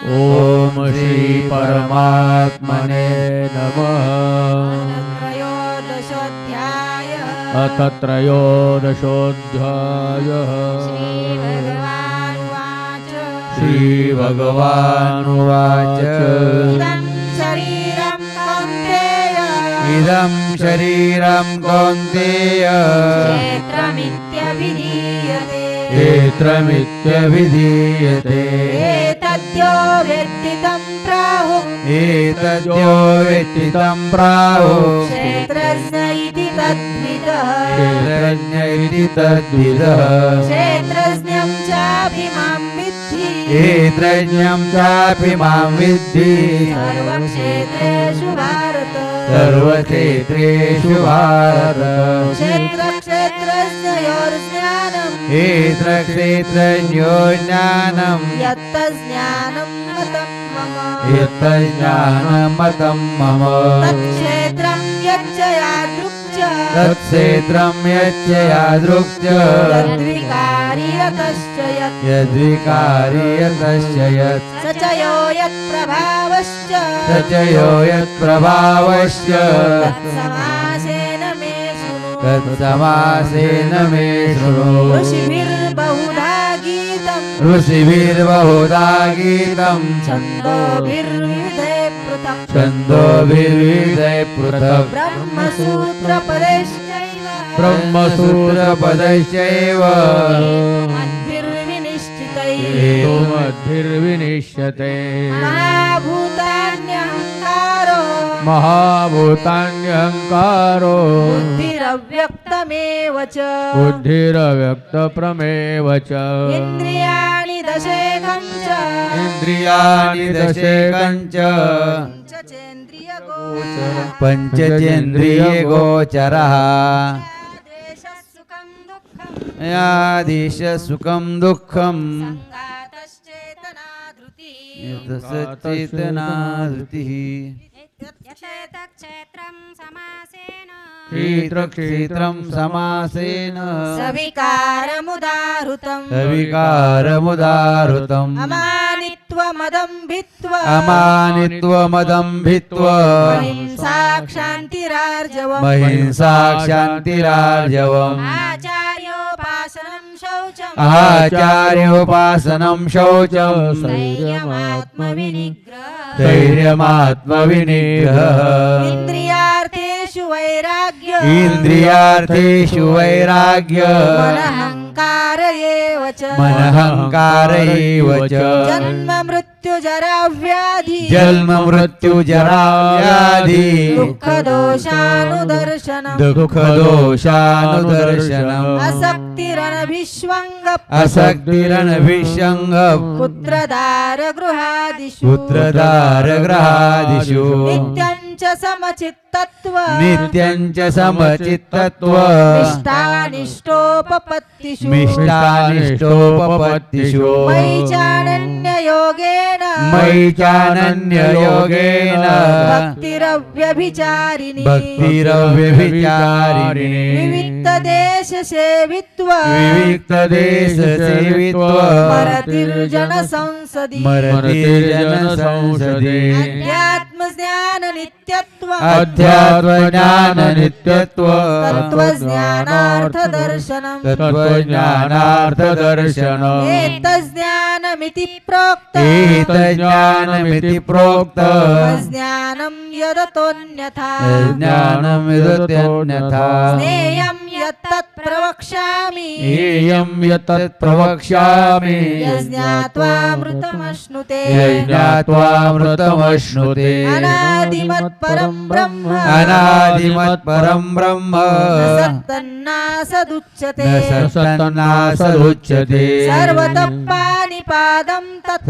ओम श्री परमात्मने नमः। अथ त्रयोदशोऽध्यायः। श्री भगवानुवाच इदं शरीरं कौन्तेय क्षेत्रमित्यभिधीयते एतद्यो वेत्ति तं प्राहुः क्षेत्रज्ञ इति तद्विदः क्षेत्रज्ञं चापि मां विद्धि सर्वक्षेत्रेषु भारत क्षेत्रज्ञयोर्ज्ञानं यत्तज्ज्ञानं मतं मम तत्क्षेत्रं यच्च यादृक् यद्विकारि यतश्च यत् स च यो यत्प्रभावश्च तत्समासेन मे शृणु ऋषिभिर्बहुधा गीतं छन्दोभिर्विधे पृथक् ब्रह्मसूत्रपदैश्चैव हेतुमद्भिर्विनिश्चिते महाभूतान्यहङ्कारो बुद्धिरव्यक्तप्रमेव च इन्द्रियाणि दशेकं च पञ्चचेन्द्रियगोचरः यादीश सुखं दुःखं चेतनाधृतिः क्षेत्रं समासेन सविकारमुदाहृतम् अमानित्वमदम्भित्वा महिंसा क्षान्तिरार्जवम् आचार्योपासनं शौचं धैर्यमात्मविनिग्रहः इन्द्रियार्थेषु वैराग्य मनहङ्कार एव च जन्म मृत्युजराव्याधि दुःखदोषानुदर्शनम् असक्तिरनभिष्वङ्ग पुत्रदारगृहादिषु नित्यं च समचित्तत्व मिष्टानिष्टोपपत्तिषु मयि चानन्ययोगेन भक्तिरव्यभिचारिणी विविक्तदेशसेवित्वा मरतिर्जन संसदि अध्यात्मज्ञाननित्यत्व तत्त्वज्ञानार्थदर्शनम् एतज्ज्ञानमिति प्रोक्त ज्ञानं यदतोऽन्यथा ज्ञेयं यत्तत् प्रवक्ष्यामि यज्ञात्वामृतमश्नुते अनादिमत्परं ब्रह्म सदुच्यते सर्वतः पाणिपादं तत्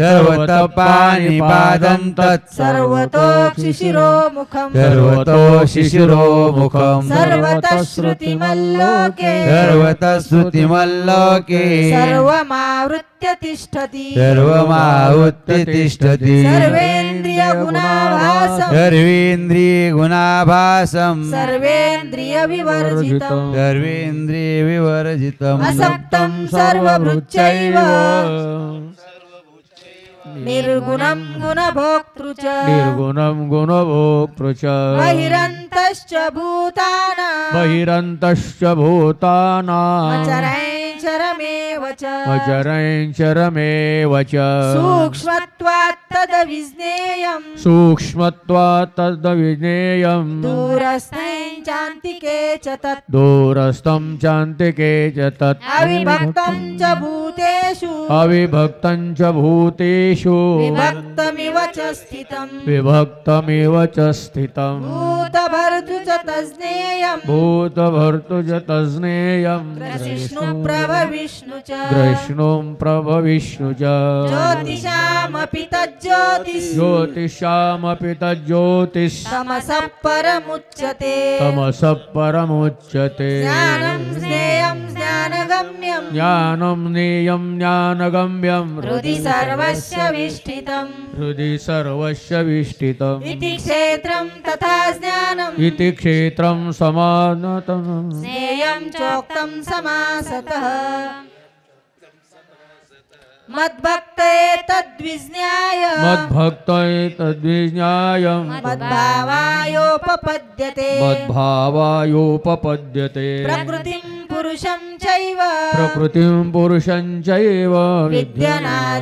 सर्वतोक्षिशिरोमुखं सर्वतः श्रुतिमल्लोके सर्वमावृत्य तिष्ठति सर्वेन्द्रियगुणाभासं सर्वेन्द्रियविवर्जितम् असक्तं सर्वभृच्चैव निर्गुणं गुणभोक्तृ च निर्गुणं गुणभोक्तृ च बहिरन्तश्च भूतानां बहिरन्तश्च भूतानाम् अचरैचरमेव च अचरैचरमेव च सूक्ष्मत्वात् तद्विज्ञेयं सूक्ष्मत्वात् तद्विज्ञेयं दूरस्थं चान्तिके च तत् दूरस्थं चान्तिके च तत् अविभक्तं च भूतेषु अविभक्तं च भूतेषु विभक्तमिव च स्थितं विभक्तमिव च स्थितम् भूतभर्तृ च तज्ज्ञेयं भूतभर्तृ च तज्ज्ञेयं ग्रसिष्णुप्रभविष्णु च ग्रष्णुं प्रभविष्णु च ज्योतिषामपि तज्ज्योतिः ज्योतिषामपि तज्ज्योतिस् तमसः परमुच्यते तमसः परमुच्यते ज्ञानं ज्ञेयं ज्ञानगम्यं ज्ञानं ज्ञेयं ज्ञानगम्यं हृदि सर्वस्य विष्ठितम् हृदि सर्वस्य विष्ठितम् इति क्षेत्रं तथा ज्ञानम् इति क्षेत्रं समानतम् ज्ञेयं चोक्तं समासतः मद्भक्ते तद्विज्ञाय मद्भक्तये तद्विज्ञायं मद्भावायोपपद्यते मद्भावायोपपद्यते प्रकृतिं पुरुषं चैव प्रकृतिं पुरुषं चैव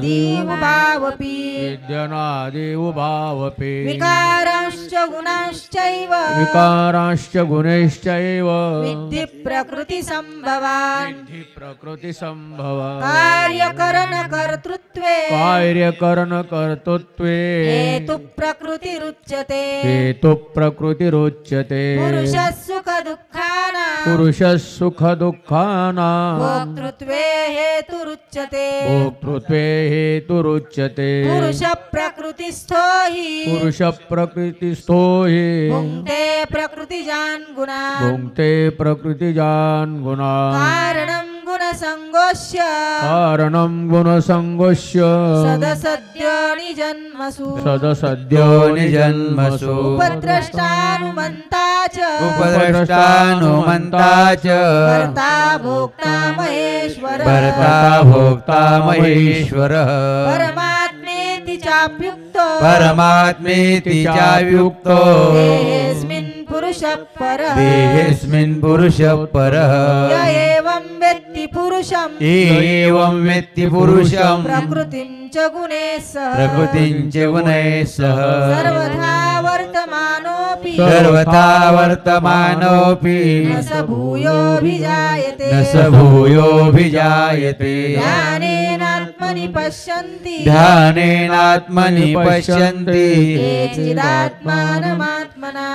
विद्यनादिमुभावपि विद्यनादिमुभावपि विकारांश्च गुणांश्चैव विकाराश्च गुणैश्चैव विद्धि प्रकृतिसम्भवान् विद्धि प्रकृतिसम्भवान् कार्यकरणकर्तृत्वे कार्यकरणकर्तृत्वे हेतु प्रकृतिरुच्यते हेतु प्रकृतिरुच्यते पुरुषः सुखदुःखानां पुरुषः सुखदुःखानां भोक्तृत्वे हेतुरुच्यते भोक्तृत्वे हेतुरुच्यते पुरुषः प्रकृतिस्थो हि पुरुषप्रकृतिस्थो हि भुङ्क्ते प्रकृतिजान् गुणान् भुङ्क्ते प्रकृतिजान् गुणान् कारणं गुणसङ्गोष्य कारणं गुणसङ्गोष्य सदसद्यो निजन्मसु सदसद्यो निजन्मसु उपद्रष्टानुमन्ता च उपद्रष्टानुमन्ता च भर्ता भोक्ता महेश्वरः भर्ता भोक्ता महेश्वरः परमात्मेति चाप्युक्तो परमात्मेति चायुक्तो देहेऽस्मिन् पुरुषः परः देहेऽस्मिन् पुरुषः परः य एवं वेत्ति पुरुषं एवं वेत्ति पुरुषं प्रकृतिं च गुणैः सह प्रकृतिं च गुणैः सह सर्वथा वर्तमानोऽपि सर्वथा वर्तमानोऽपि न स भूयोऽभिजायते न स भूयोऽभिजायते ज्ञानेनात्मनि पश्यन्ति ध्यानेनात्मनि पश्यन्ति केचिदात्मानमात्मना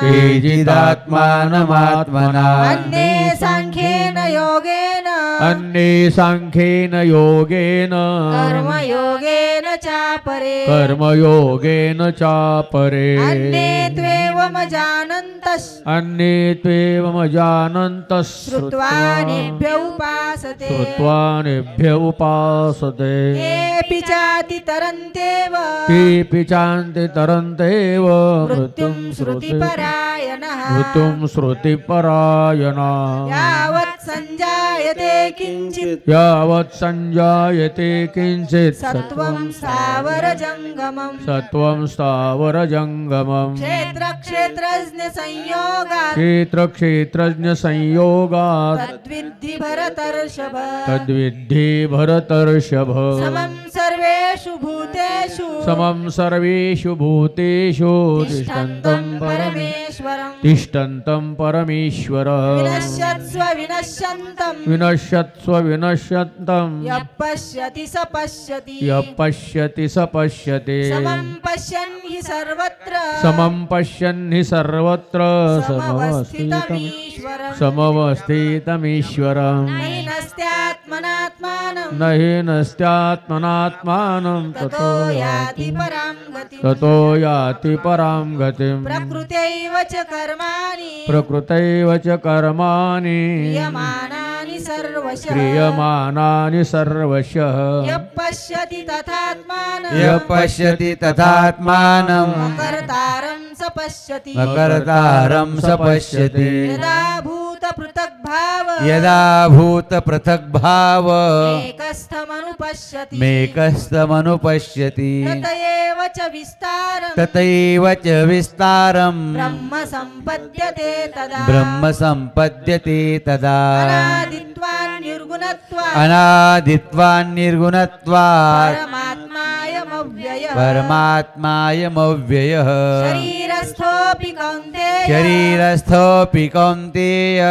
केचिदात्मानमात्मना अन्ये साङ्ख्येन योगेन अन्ये साङ्ख्येन योगेन कर्मयोगेन चापरे कर्मयोगेन चापरे अन्ये त्वेवमजानन्तः अन्ये त्वेवमजानन्तः श्रुत्वानेभ्य उपासते श्रुत्वानेभ्य उपासते केऽपि चातितरन्त्येव केऽपि चान्ति तरन्त्येव मृत्युं श्रुतिपरायणः मृत्युं श्रुतिपरायणा यावत् सञ्जायते किञ्चित् यावत् सञ्जायते किञ्चित् सत्त्वं स्थावरजङ्गमम् सत्त्वं स्थावरजङ्गमम् क्षेत्रक्षेत्रज्ञसंयोगात् क्षेत्रक्षेत्रज्ञसंयोगात् तद्विद्धि भरतर्षभ तद्विद्धि भरतर्षभ समं सर्वेषु भूतेषु समं सर्वेषु भूतेषु तिष्ठन्तं परमेश्वरं तिष्ठन्तं परमेश्वरः विनश्यत्स्व विनश्यन्तं विनश्यत्स्व विनश्यन्तं यः पश्यति स पश्यति यः पश्यति स पश्यति समं पश्यन् हि सर्वत्र समं पश्यन् हि सर्वत्र समवस्थितमीश्वरम् समवस्थितमीश्वरम् न हि नस्त्यात्मनात्मानं न हि नस्त्यात्मनात्मानं ततो याति परां गतिम् ततो याति परां गतिम् प्रकृत्यैव च कर्माणि प्रकृतैव च कर्माणि क्रियमाणानि सर्वशः क्रियमाणानि सर्वशः यः पश्यति तथात्मानं यः पश्यति तथात्मानं कर्तारं स पश्यति अकर्तारं स पश्यति यदा भूतपृथग् भाव यदा भूत पृथक् भाव एकस्थमनुपश्यति मेकस्तमनुपश्यति तत एव च विस्तारम् तथैव च विस्तारम् ब्रह्म सम्पद्यते तदा ब्रह्म सम्पद्यते तदा अनादित्वान् निर्गुणत्वात् अनादित्वान् निर्गुणत्वात् परमात्मायमव्ययः परमात्मायमव्ययः शरीरस्थोऽपि कौन्तेय शरीरस्थोऽपि कौन्तेय न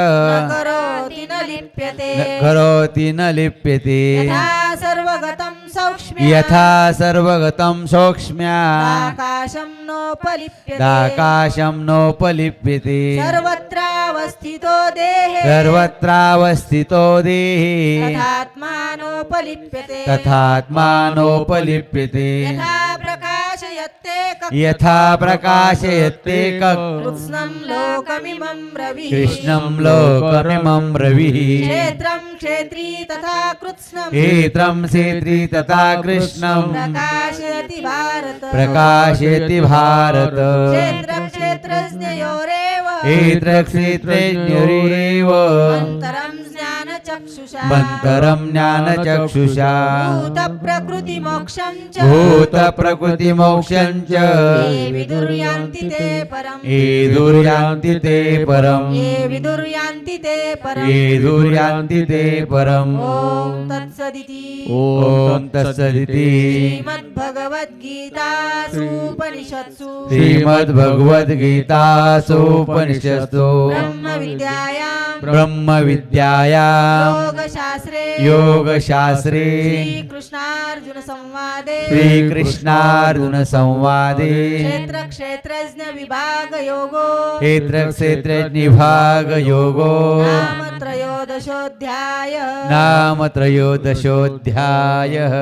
करोति न लिप्यते न करोति न लिप्यते यथा सर्वगतं सौक्ष्म्य यथा सर्वगतं सौक्ष्म्यात् आकाशं नोपलिप्यते आकाशं नोपलिप्यते सर्वत्रावस्थितो देहे सर्वत्रावस्थितो देहे तथात्मानोपलिप्यते तथात्मानोपलिप्यते यथा प्रकाशयत्ते कृत्स्नं लोकमिमं रविः कृष्णं लोकमिमं रविः क्षेत्रं क्षेत्री तथा कृत्स्नं क्षेत्रं क्षेत्री तथा कृष्णं प्रकाशयति भारत प्रकाशयति भारत क्षेत्रक्षेत्रज्ञयोरेव क्षेत्रक्षेत्रज्ञयोरेव अन्तरं ज्ञानचक्षुषा मन्तरं ज्ञानचक्षुषा भूतप्रकृतिमोक्षं च भूतप्रकृतिमोक्षं च ये विदुर्यान्ति ते परम् ये दुर्यान्ति ते परम् ये विदुर्यान्ति ते परम् ये दुर्यान्ति ते परम् ॐ तत्सदिति ॐ तत्सदिति श्रीमद्भगवद्गीतासूपनिषत्सु श्रीमद्भगवद्गीतासूपनिषत्सु ब्रह्मविद्यायां योगशास्त्रे श्रीकृष्णार्जुनसंवादे क्षेत्रक्षेत्रज्ञविभागयोगो नाम त्रयोदशोऽध्यायः नाम त्रयोदशोऽध्यायः